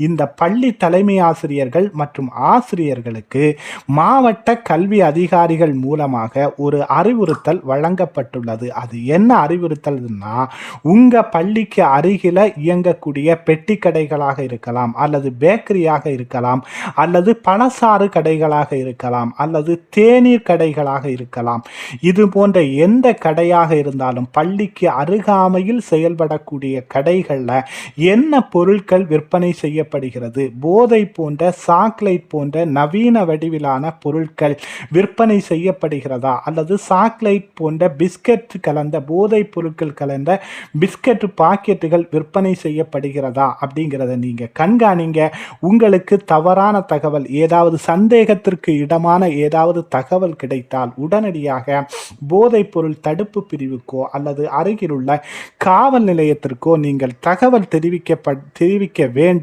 இந்த பள்ளி தலைமை ஆசிரியர்கள் மற்றும் ஆசிரியர்களுக்கு மாவட்ட கல்வி அதிகாரிகள் மூலமாக ஒரு அறிவுறுத்தல் வழங்கப்பட்டுள்ளது. அது என்ன அறிவுறுத்தல்னா, உங்க பள்ளிக்கு அருகில இயங்கக்கூடிய பெட்டி கடைகளாக இருக்கலாம், அல்லது பேக்கரியாக இருக்கலாம், அல்லது பழசாறு கடைகளாக இருக்கலாம், அல்லது தேநீர் கடைகளாக இருக்கலாம். இது போன்ற எந்த கடையாக இருந்தாலும் பள்ளிக்கு அருகாமையில் செயல்படக்கூடிய கடைகளில் என்ன பொருட்கள் விற்பனை செய்யப்படுகிறது, போதை போன்ற சாக்லேட் போன்ற நவீன வடிவிலான பொருட்கள் விற்பனை செய்யப்படுகிறதா, அல்லது சாக்லேட் போன்ற பிஸ்கட் கலந்த போதைப் பொருட்கள் கலந்த பிஸ்கட் பாக்கெட்டுகள் விற்பனை செய்யப்படுகிறதா அப்படிங்கிறத நீங்க கண்காணிங்க. உங்களுக்கு தவறான தகவல், ஏதாவது சந்தேகத்திற்கு இடமான ஏதாவது தகவல் கிடைத்தால் உடனடியாக போதைப் பொருள் தடுப்பு பிரிவுக்கோ அல்லது அருகிலுள்ள காவல் நிலையத்திற்கோ நீங்கள் தகவல் தெரிவிக்க வேண்டும்.